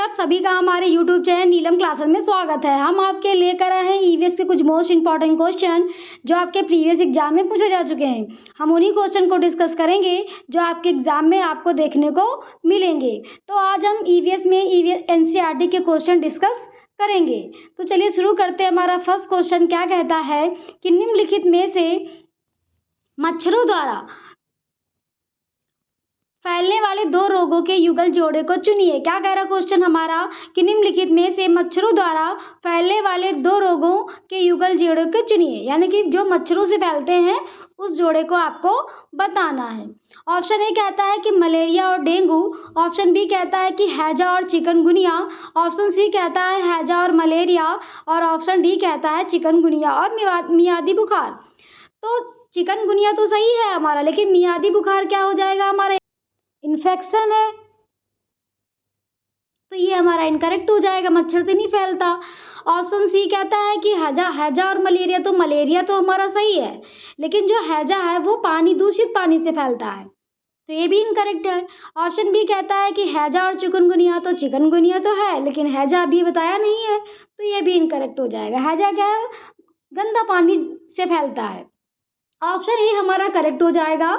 आप सभी का हमारे यूट्यूब चैनल नीलम क्लासेस में स्वागत है। हम आपके लेकर आए हैं ईवीएस के कुछ मोस्ट इंपॉर्टेंट क्वेश्चन जो आपके प्रीवियस एग्जाम में पूछे जा चुके हैं। हम उन्हीं क्वेश्चन को डिस्कस करेंगे जो आपके एग्जाम में आपको देखने को मिलेंगे। तो आज हम ईवीएस में एनसीईआरटी के क्वेश्चन डिस्कस करेंगे। तो चलिए शुरू करते हैं। हमारा फर्स्ट क्वेश्चन क्या कहता है कि निम्नलिखित में से मच्छरों द्वारा फैलने वाले दो रोगों के युगल जोड़े को चुनिए। क्या कह रहा क्वेश्चन हमारा कि निम्नलिखित में से मच्छरों द्वारा फैलने वाले दो रोगों के युगल जोड़े को चुनिए, यानी कि जो मच्छरों से फैलते हैं उस जोड़े को आपको बताना है। ऑप्शन ए कहता है कि मलेरिया और डेंगू, ऑप्शन बी कहता है कि हैजा और चिकनगुनिया, ऑप्शन सी कहता है हैजा और मलेरिया और ऑप्शन डी कहता है चिकनगुनिया और मियादी बुखार। तो चिकनगुनिया तो सही है हमारा, लेकिन मियादी बुखार क्या हो जाएगा हमारा, इन्फेक्शन है, तो ये हमारा इनकरेक्ट हो जाएगा, मच्छर से नहीं फैलता। ऑप्शन सी कहता है कि हैजा और मलेरिया, तो मलेरिया तो हमारा सही है, लेकिन जो हैजा है वो दूषित पानी से फैलता है, तो ये भी इनकरेक्ट है। ऑप्शन बी कहता है कि हैजा और चिकनगुनिया, तो चिकनगुनिया तो है लेकिन हैजा अभी बताया नहीं है, तो ये भी इनकरेक्ट हो जाएगा। हैजा क्या है, गंदा पानी से फैलता है। ऑप्शन ए हमारा करेक्ट हो जाएगा।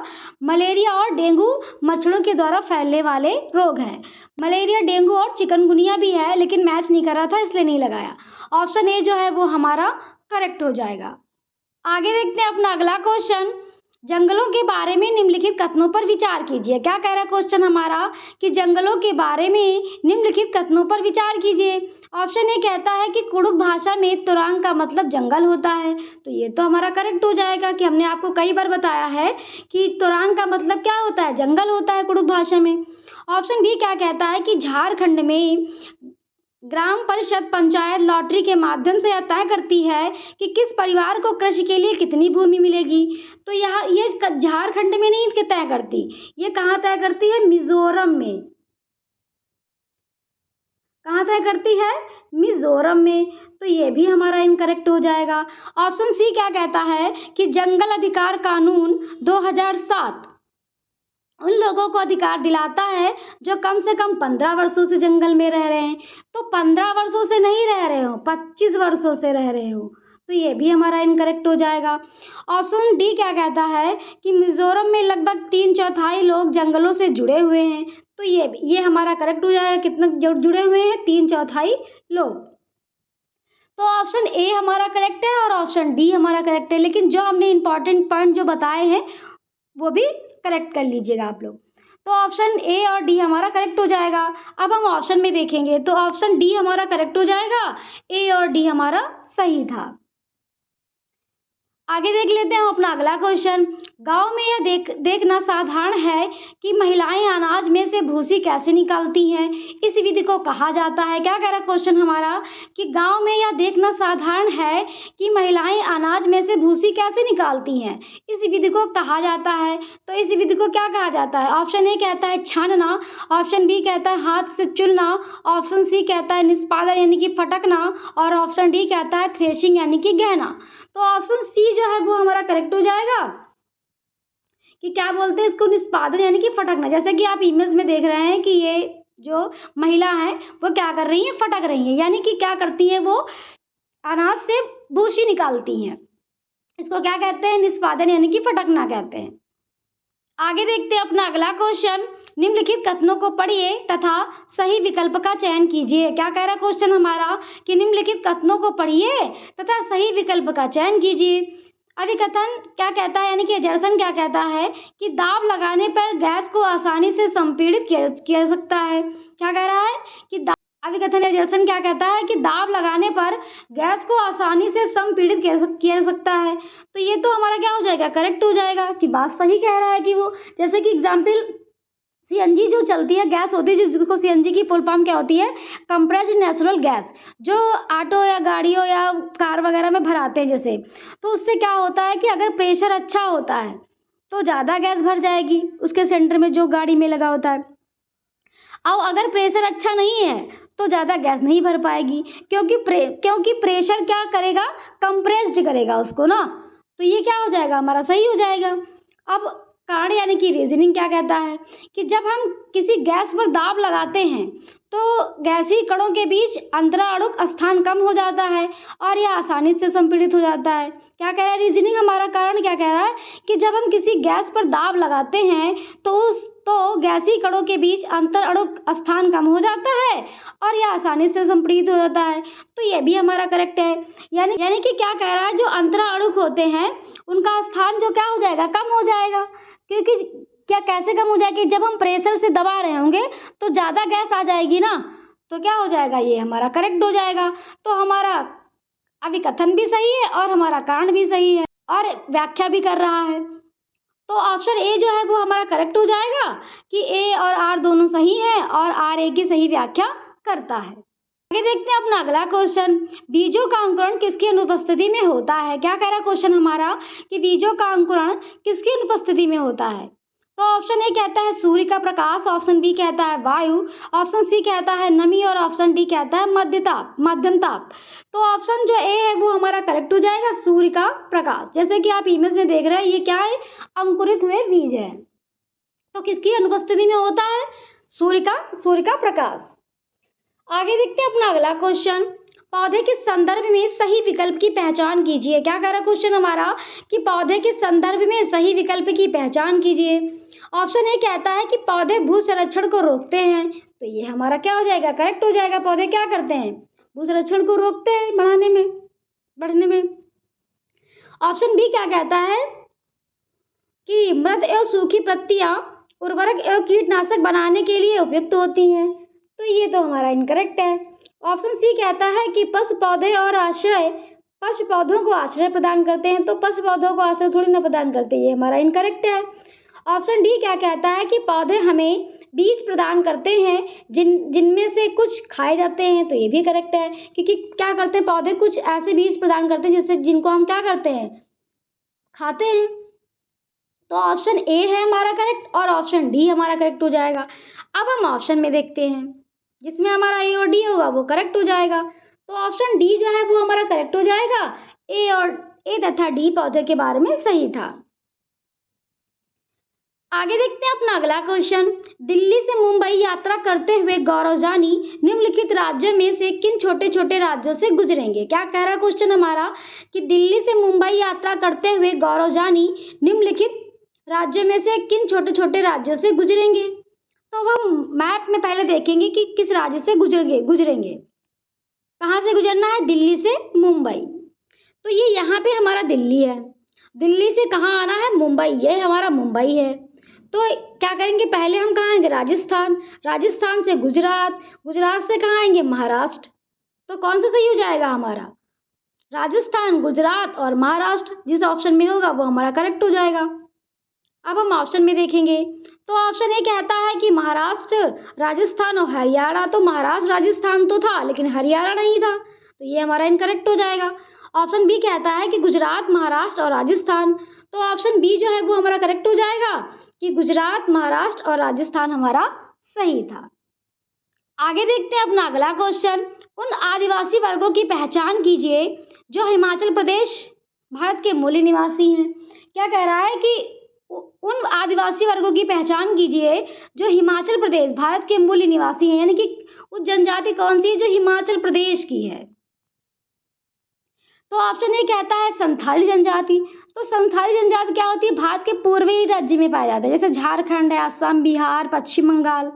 मलेरिया और डेंगू मच्छरों के द्वारा फैलने वाले रोग हैं। मलेरिया, डेंगू और चिकनगुनिया भी है, लेकिन मैच नहीं कर रहा था इसलिए नहीं लगाया। ऑप्शन ए जो है वो हमारा करेक्ट हो जाएगा। आगे देखते हैं अपना अगला क्वेश्चन। जंगलों के बारे में निम्नलिखित कथनों पर विचार कीजिए। क्या कह रहा है क्वेश्चन हमारा कि जंगलों के बारे में निम्नलिखित कथनों पर विचार कीजिए। ऑप्शन ए कहता है कि कुड़ुक भाषा में तुरंग का मतलब जंगल होता है, तो ये तो हमारा करेक्ट हो जाएगा कि हमने आपको कई बार बताया है कि तुरंग का मतलब क्या होता है, जंगल होता है कुड़ुक भाषा में। ऑप्शन बी क्या कहता है कि झारखंड में ग्राम परिषद पंचायत लॉटरी के माध्यम से यह तय करती है कि किस परिवार को कृषि के लिए कितनी भूमि मिलेगी। तो यहाँ ये झारखंड में नहीं तय करती, ये कहाँ तय करती है, मिजोरम में। कहाँ तय करती है, मिजोरम में, तो ये भी हमारा इनकरेक्ट हो जाएगा। ऑप्शन सी क्या कहता है कि जंगल अधिकार कानून 2007 उन लोगों को अधिकार दिलाता है जो कम से कम 15 वर्षों से जंगल में रह रहे हैं, तो 15 वर्षों से नहीं रह रहे हो, 25 वर्षों से रह रहे हो, तो ये भी हमारा इनकरेक्ट हो जाएगा। ऑप्शन डी क्या कहता है कि मिजोरम में लगभग 3/4 लोग जंगलों से जुड़े हुए हैं, तो ये हमारा करेक्ट हो जाएगा। कितने जुड़े हुए हैं, 3/4 लोग। तो ऑप्शन ए हमारा करेक्ट है और ऑप्शन डी हमारा करेक्ट है, लेकिन जो हमने इंपॉर्टेंट पॉइंट जो बताए हैं वो भी करेक्ट कर लीजिएगा आप लोग। तो ऑप्शन ए और डी हमारा करेक्ट हो जाएगा। अब हम ऑप्शन में देखेंगे तो ऑप्शन डी हमारा करेक्ट हो जाएगा, ए और डी हमारा सही था। आगे देख लेते हैं हम अपना अगला क्वेश्चन। गांव में यह देखना साधारण है कि महिलाएं अनाज में से भूसी कैसे निकालती हैं। इस विधि को कहा जाता है। क्या कह रहा क्वेश्चन हमारा कि गांव में यह देखना साधारण है कि महिलाएं अनाज में से भूसी कैसे निकालती हैं, इस विधि को कहा जाता है। तो इस विधि को क्या कहा जाता है। ऑप्शन ए कहता है छानना, ऑप्शन बी कहता है हाथ से चुनना, ऑप्शन सी कहता है निष्पादन यानी कि फटकना और ऑप्शन डी कहता है थ्रेशिंग यानी कि गहना। तो ऑप्शन सी जो है वो हमारा करेक्ट हो जाएगा कि क्या बोलते हैं इसको, निष्पादन यानी कि फटकना। जैसे कि आप इमेज में देख रहे हैं कि ये जो महिला है वो क्या कर रही है, फटक रही है, यानी कि क्या करती है, वो अनाज से भूसी निकालती हैं। इसको क्या कहते हैं, निष्पादन यानी कि फटकना कहते हैं। आगे देखते हैं अपना अगला क्वेश्चन। निम्नलिखित कथनों को पढ़िए तथा सही विकल्प का चयन कीजिए। क्या कह रहा क्वेश्चन हमारा कि निम्नलिखित कथनों को पढ़िए तथा सही विकल्प का चयन कीजिए। अभिकथन क्या कहता है, यानी कि एजर्सन क्या कहता है कि दाब लगाने पर गैस को आसानी से संपीड़ित किया सकता है। क्या कह रहा है कि अभिकथन एजर्सन क्या कहता है कि दाब लगाने पर गैस को आसानी से संपीड़ित किया सकता है। तो ये तो हमारा क्या हो जाएगा, करेक्ट हो जाएगा कि बात सही कह रहा है कि वो, जैसे कि एग्जाम्पल सीएनजी जो चलती है, गैस होती है जिसको सीएनजी की फुल फॉर्म क्या होती है, कंप्रेस्ड नेचुरल गैस, जो ऑटो या गाड़ियों या कार वगैरह में भराते हैं जैसे, तो उससे क्या होता है कि अगर प्रेशर अच्छा होता है तो ज़्यादा गैस भर जाएगी उसके सेंटर में जो गाड़ी में लगा होता है, और अगर प्रेशर अच्छा नहीं है तो ज़्यादा गैस नहीं भर पाएगी, क्योंकि प्रेशर क्या करेगा, कंप्रेस्ड करेगा उसको ना, तो ये क्या हो जाएगा हमारा सही हो जाएगा। अब कारण यानी कि रीजनिंग क्या कहता है कि जब हम किसी गैस पर दाब लगाते हैं तो गैसीय कणों के बीच अंतराणुक स्थान कम हो जाता है और यह आसानी से संपीड़ित हो जाता है। क्या कह रहा है रीजनिंग हमारा? कारण क्या कह रहा है कि जब हम किसी गैस पर दाब लगाते हैं तो गैसीय कणों के बीच अंतराणुक स्थान कम हो जाता है और यह आसानी से संपीड़ित हो जाता है। तो ये भी हमारा करेक्ट है। यानी कि क्या कह रहा है, जो अंतराणुक होते हैं उनका स्थान जो क्या हो जाएगा, कम हो जाएगा। क्योंकि क्या कैसे कम हो जाएगी, जब हम प्रेशर से दबा रहे होंगे तो ज़्यादा गैस आ जाएगी ना, तो क्या हो जाएगा, ये हमारा करेक्ट हो जाएगा। तो हमारा अभी कथन भी सही है और हमारा कारण भी सही है और व्याख्या भी कर रहा है। तो ऑप्शन ए जो है वो हमारा करेक्ट हो जाएगा कि ए और आर दोनों सही है और आर ए की सही व्याख्या करता है। आगे देखते हैं अपना अगला क्वेश्चन, बीजों का अंकुरण किसकी अनुपस्थिति में होता है। क्या कह रहा है क्वेश्चन हमारा कि बीजों का अंकुरण किसकी अनुपस्थिति में होता है। तो ऑप्शन ए कहता है सूर्य का प्रकाश, ऑप्शन बी कहता है वायु, ऑप्शन सी कहता है नमी और ऑप्शन डी कहता है मध्यम ताप। तो ऑप्शन जो ए है वो हमारा करेक्ट हो जाएगा, सूर्य का प्रकाश। जैसे कि आप इमेज में देख रहे हैं, ये क्या है, अंकुरित हुए बीज है। तो किसकी अनुपस्थिति में होता है, सूर्य का प्रकाश। आगे देखते हैं अपना अगला क्वेश्चन, पौधे के संदर्भ में सही विकल्प की पहचान कीजिए। क्या कह रहा क्वेश्चन हमारा कि पौधे के संदर्भ में सही विकल्प की पहचान कीजिए। ऑप्शन ए कहता है कि पौधे भू संरक्षण को रोकते हैं, तो ये हमारा क्या हो जाएगा, करेक्ट हो जाएगा। पौधे क्या करते हैं, भू संरक्षण को रोकते हैं बढ़ने में। ऑप्शन बी क्या कहता है कि मृत एवं सूखी पत्तियां उर्वरक एवं कीटनाशक बनाने के लिए उपयुक्त होती हैं, तो ये तो हमारा इनकरेक्ट है। ऑप्शन सी कहता है कि पशु पौधों को आश्रय प्रदान करते हैं, तो पशु पौधों को आश्रय थोड़ी ना प्रदान करते, ये हमारा इनकरेक्ट है। ऑप्शन डी क्या कहता है कि पौधे हमें बीज प्रदान करते हैं जिनमें से कुछ खाए जाते हैं, तो ये भी करेक्ट है। क्योंकि क्या करते हैं, पौधे कुछ ऐसे बीज प्रदान करते हैं जिनको हम क्या करते हैं, खाते हैं। तो ऑप्शन ए है हमारा करेक्ट और ऑप्शन डी हमारा करेक्ट हो जाएगा। अब हम ऑप्शन में देखते हैं, जिसमें हमारा ए और डी होगा वो करेक्ट हो जाएगा। तो ऑप्शन डी जो है वो हमारा करेक्ट हो जाएगा। ए तथा डी पौधे के बारे में सही था। आगे देखते हैं अपना अगला क्वेश्चन, दिल्ली से मुंबई यात्रा करते हुए गौरवजानी निम्नलिखित राज्यों में से किन छोटे छोटे राज्यों से गुजरेंगे। क्या कह रहा है क्वेश्चन हमारा कि दिल्ली से मुंबई यात्रा करते हुए गौरवजानी निम्नलिखित राज्यों में से किन छोटे छोटे राज्यों से गुजरेंगे। तो हम मैप में पहले देखेंगे कि किस राज्य से गुजरेंगे। कहाँ से गुजरना है, दिल्ली से मुंबई। तो ये यहाँ पे हमारा दिल्ली है, दिल्ली से कहाँ आना है, मुंबई, ये हमारा मुंबई है। तो क्या करेंगे, पहले हम कहाँ आएंगे, राजस्थान से गुजरात से कहाँ आएंगे, महाराष्ट्र। तो कौन सा सही हो जाएगा हमारा, राजस्थान, गुजरात और महाराष्ट्र। जिस ऑप्शन में होगा वो हमारा करेक्ट हो जाएगा। अब हम ऑप्शन में देखेंगे तो ऑप्शन ए कहता है कि महाराष्ट्र, राजस्थान और हरियाणा। तो महाराष्ट्र राजस्थान तो था लेकिन हरियाणा नहीं था, तो ये हमारा इनकरेक्ट हो जाएगा। ऑप्शन बी कहता है कि गुजरात, महाराष्ट्र और राजस्थान। तो ऑप्शन बी जो है वो हमारा करेक्ट हो जाएगा कि गुजरात, महाराष्ट्र और राजस्थान हमारा सही था। आगे देखते हैं अपना अगला क्वेश्चन, उन आदिवासी वर्गों की पहचान कीजिए जो हिमाचल प्रदेश भारत के मूल निवासी हैं। क्या कह रहा है कि उन आदिवासी वर्गों की पहचान कीजिए जो हिमाचल प्रदेश भारत के मूल निवासी हैं, यानी कि उस जनजाति कौन सी है जो हिमाचल प्रदेश की है। तो ऑप्शन ए कहता है संथाली जनजाति। तो संथाली जनजाति क्या होती है, भारत के पूर्वी राज्य में पाया जाता है, जैसे झारखंड है, असम, बिहार, पश्चिम बंगाल।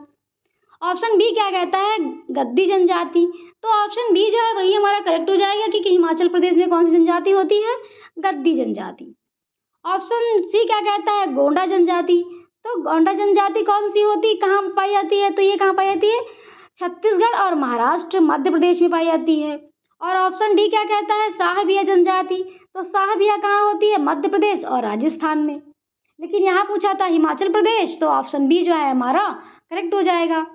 ऑप्शन बी क्या कहता है, गद्दी जनजाति। तो ऑप्शन बी जो है वही हमारा करेक्ट हो जाएगा क्योंकि हिमाचल प्रदेश में कौन सी जनजाति होती है, गद्दी जनजाति। ऑप्शन सी क्या कहता है, गोंडा जनजाति। तो गोंडा जनजाति कौन सी होती, कहाँ पाई जाती है, तो ये कहाँ पाई जाती है, छत्तीसगढ़ और महाराष्ट्र, मध्य प्रदेश में पाई जाती है। और ऑप्शन डी क्या कहता है, साहबिया जनजाति। तो साहबिया कहाँ होती है, मध्य प्रदेश और राजस्थान में। लेकिन यहाँ पूछा था हिमाचल प्रदेश, तो ऑप्शन बी जो है हमारा करेक्ट हो जाएगा।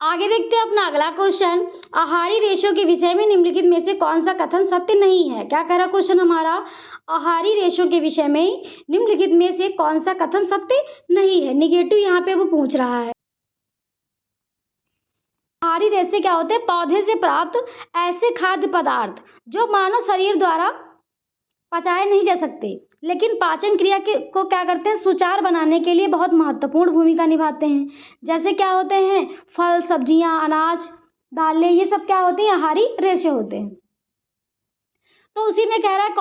आगे देखते हैं अपना अगला क्वेश्चन, आहारी रेशों के विषय में निम्नलिखित में से कौन सा कथन सत्य नहीं है। क्या कह रहा क्वेश्चन हमारा, आहारी रेशों के विषय में निम्नलिखित में से कौन सा कथन सत्य नहीं है। निगेटिव यहाँ पे वो पूछ रहा है। आहारी रेशे क्या होते हैं, पौधे से प्राप्त ऐसे खाद्य पदार्थ जो मानव शरीर द्वारा पचाए नहीं जा सकते लेकिन पाचन क्रिया के को क्या करते हैं, सुचारू बनाने के लिए बहुत महत्वपूर्ण भूमिका निभाते हैं। जैसे क्या होते हैं, फल, सब्जियां, अनाज, दालें, ये सब क्या होते हैं, आहारी रेशे होते हैं। तो उसी में कह रहा है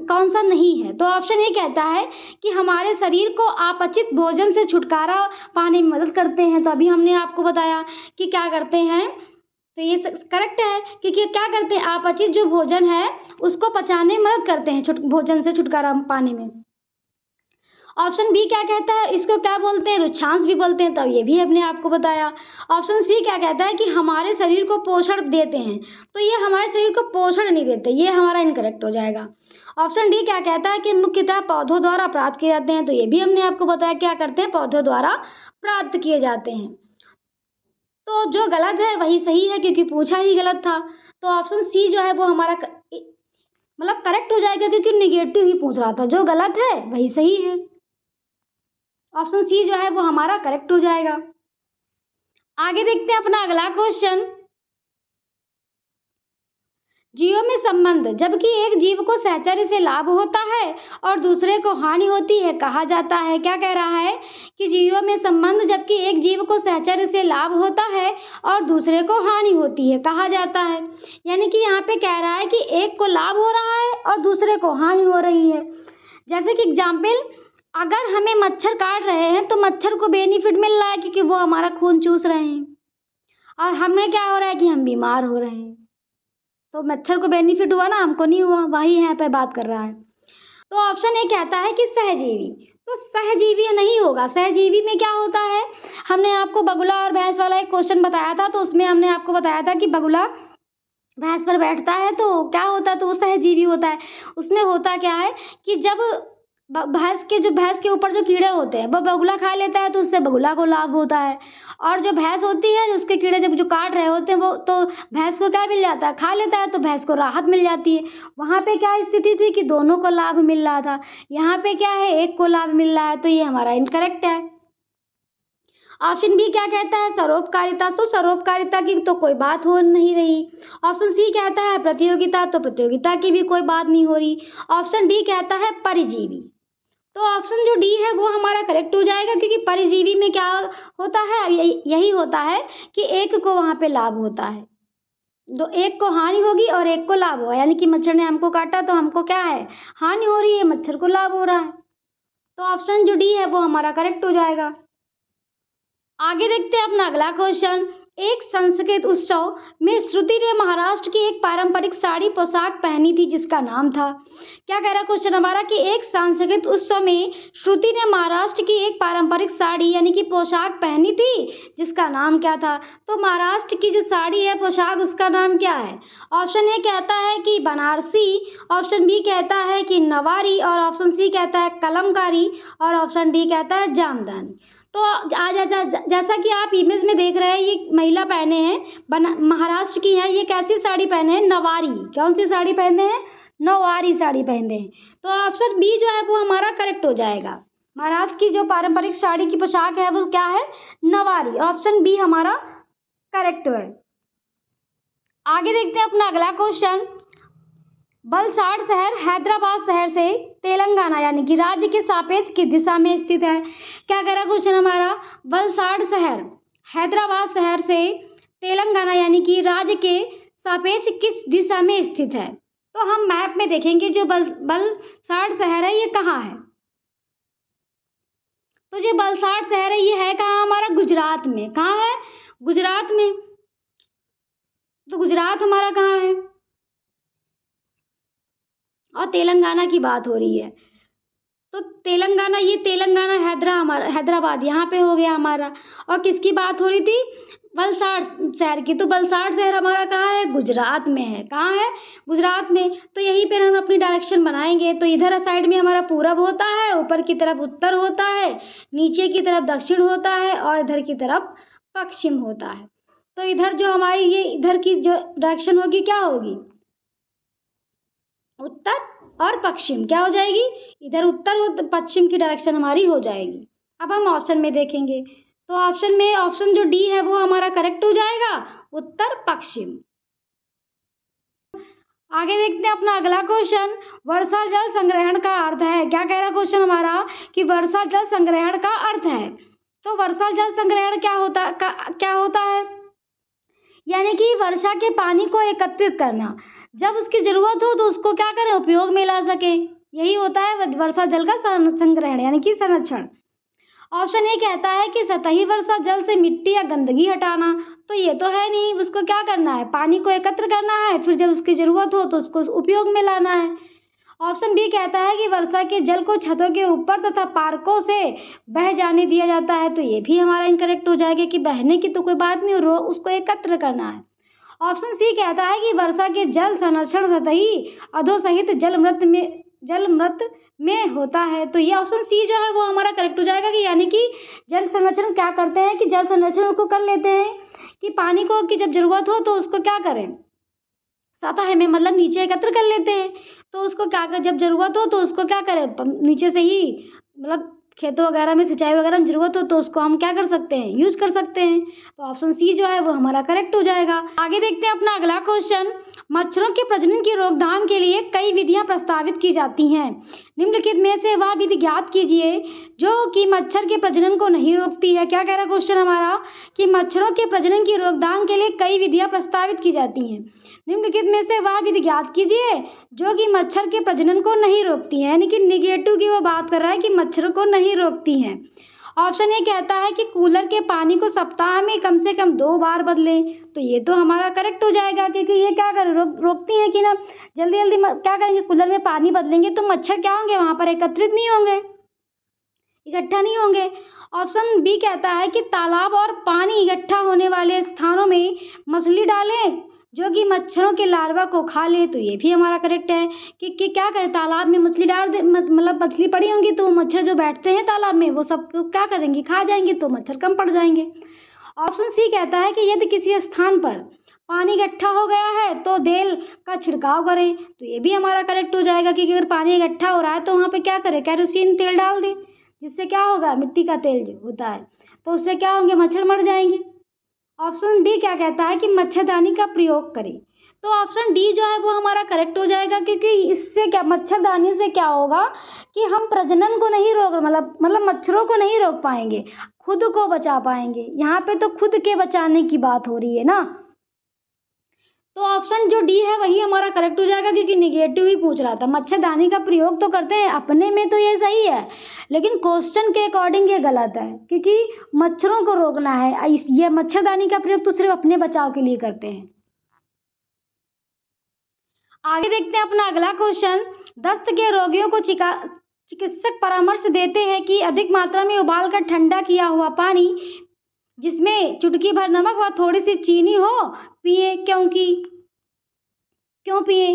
कौन सा नहीं है। तो ऑप्शन ए कहता है कि हमारे शरीर को अपचित भोजन से छुटकारा पाने में मदद करते हैं। तो अभी हमने आपको बताया कि क्या करते हैं, तो ये करेक्ट है, क्योंकि क्या करते हैं, अपचित जो भोजन है उसको पचाने में मदद करते हैं, भोजन से छुटकारा पाने में। ऑप्शन बी क्या कहता है, इसको क्या बोलते हैं, रुक्षांश भी बोलते हैं, तो ये भी हमने आपको बताया। ऑप्शन सी क्या कहता है कि हमारे शरीर को पोषण देते हैं, तो ये हमारे शरीर को पोषण नहीं देते, ये हमारा इनकरेक्ट हो जाएगा। ऑप्शन डी क्या कहता है कि मुख्यतः पौधों द्वारा प्राप्त किए जाते हैं, तो ये भी हमने आपको बताया क्या करते हैं, पौधों द्वारा प्राप्त किए जाते हैं। तो जो गलत है वही सही है, क्योंकि पूछा ही गलत था। तो ऑप्शन सी जो है वो हमारा मतलब करेक्ट हो जाएगा, क्योंकि निगेटिव ही पूछ रहा था। जो गलत है वही सही है, ऑप्शन सी जो है वो हमारा करेक्ट हो जाएगा। आगे देखते हैं अपना अगला क्वेश्चन। जीवों में संबंध, जबकि एक जीव को सहचर्य से लाभ होता है और दूसरे को हानि होती है, कहा जाता है। क्या कह रहा है कि जीवों में संबंध, जबकि एक जीव को सहचर्य से लाभ होता है और दूसरे को हानि होती है, कहा जाता है। यानी कि यहाँ पे कह रहा है कि एक को लाभ हो रहा है और दूसरे को हानि हो रही है। जैसे कि एग्जाम्पल, अगर हमें मच्छर काट रहे हैं तो मच्छर को बेनिफिट मिल रहा है क्योंकि वो हमारा खून चूस रहे हैं, और हमें क्या हो रहा है कि हम बीमार हो रहे हैं। तो मच्छर को बेनिफिट हुआ ना, हमको नहीं हुआ, वही यहाँ पे बात कर रहा है। तो ऑप्शन ए कहता है कि सहजीवी। तो सहजीवी नहीं होगा। सहजीवी में क्या होता है, हमने आपको बगुला और भैंस वाला एक क्वेश्चन बताया था, तो उसमें हमने आपको बताया था कि बगुला भैंस पर बैठता है तो क्या होता है, तो वो सहजीवी होता है। उसमें होता क्या है कि जब भैंस के ऊपर जो कीड़े होते हैं वो बगुला खा लेता है, तो उससे बगुला को लाभ होता है। और जो भैंस होती है, उसके कीड़े जब जो काट रहे होते हैं वो, तो भैंस को क्या मिल जाता है, खा लेता है, तो भैंस को राहत मिल जाती है। वहाँ पे क्या स्थिति थी कि दोनों को लाभ मिल रहा था। यहाँ पे क्या है, एक को लाभ मिल रहा है, तो ये हमारा इनकरेक्ट है। ऑप्शन बी क्या कहता है, सरोपकारिता। तो सरोपकारिता की तो कोई बात हो नहीं रही। ऑप्शन सी कहता है प्रतियोगिता, तो प्रतियोगिता की भी कोई बात नहीं हो रही। ऑप्शन डी कहता है परजीवी। तो ऑप्शन जो डी है वो हमारा करेक्ट हो जाएगा, क्योंकि परजीवी में क्या होता है, यही होता है कि एक को वहाँ पे लाभ होता है, दो एक को हानि होगी और एक को लाभ होगा। यानी कि मच्छर ने हमको काटा तो हमको क्या है, हानि हो रही है, मच्छर को लाभ हो रहा है। तो ऑप्शन जो डी है वो हमारा करेक्ट हो जाएगा। आगे देखते हैं अपना अगला क्वेश्चन। एक सांस्कृतिक उत्सव में श्रुति ने महाराष्ट्र की एक पारंपरिक साड़ी पोशाक पहनी थी जिसका नाम था। क्या कह रहा क्वेश्चन हमारा कि एक सांस्कृतिक उत्सव में श्रुति ने महाराष्ट्र की एक पारंपरिक साड़ी यानी कि पोशाक पहनी थी जिसका नाम क्या था। तो महाराष्ट्र की जो साड़ी है पोशाक, उसका नाम क्या है। ऑप्शन ए कहता है कि बनारसी, ऑप्शन बी कहता है कि नवारी, और ऑप्शन सी कहता है कलमकारी, और ऑप्शन डी कहता है जामदानी। तो आज जैसा कि आप इमेज में देख रहे हैं, ये महिला पहने हैं, महाराष्ट्र की हैं, ये कैसी साड़ी पहने हैं, नवारी। कौन सी साड़ी पहने हैं, नवारी साड़ी पहने हैं। तो ऑप्शन बी जो है वो हमारा करेक्ट हो जाएगा। महाराष्ट्र की जो पारंपरिक साड़ी की पोशाक है वो क्या है, नवारी। ऑप्शन बी हमारा करेक्ट है। आगे देखते हैं अपना अगला क्वेश्चन। वलसाड शहर हैदराबाद शहर से तेलंगाना यानी कि राज्य के सापेक्ष किस दिशा में स्थित है। क्या कह रहा क्वेश्चन हमारा, वलसाड शहर हैदराबाद शहर से तेलंगाना यानी कि राज्य के सापेक्ष किस दिशा में स्थित है। तो हम मैप में देखेंगे जो वलसाड शहर है ये कहाँ है। तो जो वलसाड शहर है ये है कहाँ, हमारा गुजरात में। कहाँ है, गुजरात में। तो गुजरात हमारा कहाँ है, और तेलंगाना की बात हो रही है। तो तेलंगाना, ये तेलंगाना हैदराबाद यहाँ पे हो गया हमारा। और किसकी बात हो रही थी, वलसाड शहर की। तो वलसाड शहर हमारा कहाँ है, गुजरात में है। कहाँ है, गुजरात में। तो यहीं पर हम अपनी डायरेक्शन बनाएंगे। तो इधर साइड में हमारा पूरब होता है, ऊपर की तरफ उत्तर होता है, नीचे की तरफ दक्षिण होता है, और इधर की तरफ पश्चिम होता है। तो इधर जो हमारी ये इधर की जो डायरेक्शन होगी क्या होगी, उत्तर और पश्चिम। क्या हो जाएगी, इधर उत्तर और पश्चिम की डायरेक्शन हमारी हो जाएगी। अब हम ऑप्शन में देखेंगे, तो ऑप्शन में ऑप्शन जो डी है वो हमारा करेक्ट हो जाएगा, उत्तर पश्चिम। आगे देखते हैं अपना अगला क्वेश्चन। वर्षा जल संग्रहण का अर्थ है। क्या कह रहा है क्वेश्चन हमारा कि वर्षा जल संग्रहण का अर्थ है। तो वर्षा जल संग्रहण क्या होता है, यानी कि वर्षा के पानी को एकत्रित करना, जब उसकी जरूरत हो तो उसको क्या करें, उपयोग में ला सके, यही होता है वर्षा जल का संग्रहण यानी कि संरक्षण। ऑप्शन ए कहता है कि सतही वर्षा जल से मिट्टी या गंदगी हटाना। तो ये तो है नहीं, उसको क्या करना है, पानी को एकत्र करना है, फिर जब उसकी ज़रूरत हो तो उसको उपयोग में लाना है। ऑप्शन बी कहता है कि वर्षा के जल को छतों के ऊपर तथा पार्कों से बह जाने दिया जाता है। तो ये भी हमारा इनकरेक्ट हो जाएगा कि बहने की तो कोई बात नहीं, उसको एकत्र करना है। ऑप्शन सी कहता है कि वर्षा के जल संरक्षण सतही अधोसहित जलमृत में होता है। तो ये ऑप्शन सी जो है वो हमारा करेक्ट हो जाएगा कि यानी कि जल संरक्षण क्या करते हैं कि जल संरक्षण को कर लेते हैं कि पानी को कि जब जरूरत हो तो उसको क्या करें, सतह में मतलब नीचे एकत्र कर लेते हैं। तो उसको क्या कर, जब जरूरत हो तो उसको क्या करें, नीचे से ही मतलब खेतों वगैरह में सिंचाई वगैरह में जरूरत हो तो उसको हम क्या कर सकते हैं, यूज कर सकते हैं। तो ऑप्शन सी जो है वो हमारा करेक्ट हो जाएगा। आगे देखते हैं अपना अगला क्वेश्चन। मच्छरों के प्रजनन की रोकथाम के लिए कई विधियां प्रस्तावित की जाती हैं। निम्नलिखित में से वह विधि ज्ञात कीजिए जो कि मच्छर के प्रजनन को नहीं रोकती है। क्या कह रहा है क्वेश्चन हमारा कि मच्छरों के प्रजनन की रोकथाम के लिए कई विधियां प्रस्तावित की जाती हैं। निम्नलिखित में से वह विधि ज्ञात कीजिए जो कि मच्छर के प्रजनन को नहीं रोकती है, यानी कि निगेटिव की वो बात कर रहा है कि मच्छर को नहीं रोकती हैं। ऑप्शन ए कहता है कि कूलर के पानी को सप्ताह में कम से कम 2 बार बदलें। तो ये तो हमारा करेक्ट हो जाएगा क्योंकि ये क्या कर रोकती हैं कि ना जल्दी जल्दी क्या करेंगे, कूलर में पानी बदलेंगे तो मच्छर क्या होंगे, वहाँ पर एकत्रित नहीं होंगे, इकट्ठा नहीं होंगे। ऑप्शन बी कहता है कि तालाब और पानी इकट्ठा होने वाले स्थानों में मछली डालें जो कि मच्छरों के लार्वा को खा ले। तो ये भी हमारा करेक्ट है कि क्या करें, तालाब में मछली डाल दे, मतलब मछली पड़ी होंगी तो मच्छर जो बैठते हैं तालाब में वो सब क्या करेंगे, खा जाएंगे, तो मच्छर कम पड़ जाएंगे। ऑप्शन सी कहता है कि यदि किसी स्थान पर पानी इकट्ठा हो गया है तो तेल का छिड़काव करें। तो ये भी हमारा करेक्ट हो जाएगा क्योंकि अगर पानी इकट्ठा हो रहा है तो वहाँ पे क्या करें, केरोसिन तेल डाल दें, जिससे क्या होगा, मिट्टी का तेल जो होता है तो उससे क्या होंगे, मच्छर मर जाएंगे। ऑप्शन डी क्या कहता है कि मच्छरदानी का प्रयोग करें। तो ऑप्शन डी जो है वो हमारा करेक्ट हो जाएगा क्योंकि इससे क्या, मच्छरदानी से क्या होगा कि हम प्रजनन को नहीं रोक मतलब मच्छरों को नहीं रोक पाएंगे, खुद को बचा पाएंगे। यहाँ पे तो खुद के बचाने की बात हो रही है ना, तो ऑप्शन जो डी है वही हमारा करेक्ट हो जाएगा क्योंकि निगेटिव ही पूछ रहा था। मच्छरदानी का प्रयोग तो करते हैं अपने में तो ये सही है, लेकिन क्वेश्चन के अकॉर्डिंग ये गलत है क्योंकि मच्छरों को रोकना है, ये मच्छरदानी का प्रयोग तो सिर्फ अपने बचाव के लिए करते हैं। आगे देखते हैं अपना अगला क्वेश्चन। दस्त के रोगियों को चिकित्सक परामर्श देते हैं कि अधिक मात्रा में उबालकर ठंडा किया हुआ पानी जिसमें चुटकी भर नमक व थोड़ी सी चीनी हो पिए, क्यों पिए।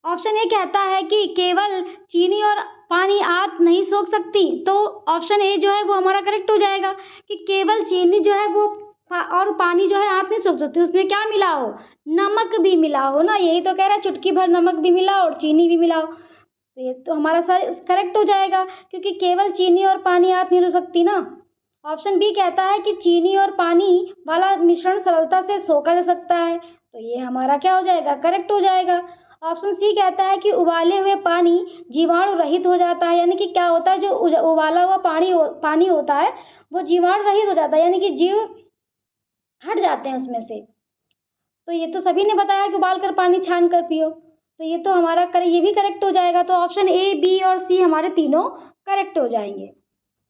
ऑप्शन ए कहता है कि केवल चीनी और पानी आंत नहीं सोख सकती। तो ऑप्शन ए जो है वो हमारा करेक्ट हो जाएगा कि केवल चीनी जो है वो और पानी जो है आंत नहीं सोख सकती, उसमें क्या मिला हो, नमक भी मिला हो ना, यही तो कह रहा है, चुटकी भर नमक भी मिला और चीनी भी मिला हो। तो ये तो हमारा करेक्ट हो जाएगा क्योंकि केवल चीनी और पानी आंत नहीं हो सकती ना। ऑप्शन बी कहता है कि चीनी और पानी वाला मिश्रण सरलता से सोखा जा सकता है। तो ये हमारा क्या हो जाएगा, करेक्ट हो जाएगा। ऑप्शन सी कहता है कि उबाले हुए पानी जीवाणु रहित हो जाता है, यानी कि क्या होता है, जो उबाला हुआ पानी होता है वो जीवाणु रहित हो जाता है, यानी कि जीव हट जाते हैं उसमें से। तो ये तो सभी ने बताया कि उबाल कर पानी छान कर पियो, तो ये तो हमारा ये भी करेक्ट हो जाएगा। तो ऑप्शन ए, बी और सी हमारे तीनों करेक्ट हो जाएंगे।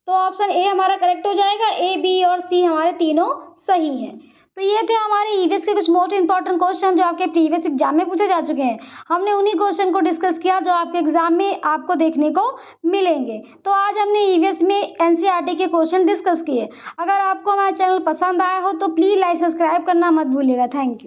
तो ऑप्शन ए हमारा करेक्ट हो जाएगा, ए, बी और सी हमारे तीनों सही हैं। तो ये थे हमारे ईवीएस के कुछ मोस्ट इंपॉर्टेंट क्वेश्चन जो आपके प्रीवियस एग्जाम में पूछे जा चुके हैं। हमने उन्हीं क्वेश्चन को डिस्कस किया जो आपके एग्जाम में आपको देखने को मिलेंगे। तो आज हमने ईवीएस में एनसीईआरटी के क्वेश्चन डिस्कस किए। अगर आपको हमारा चैनल पसंद आया हो तो प्लीज़ लाइक सब्सक्राइब करना मत भूलिएगा। Thank you.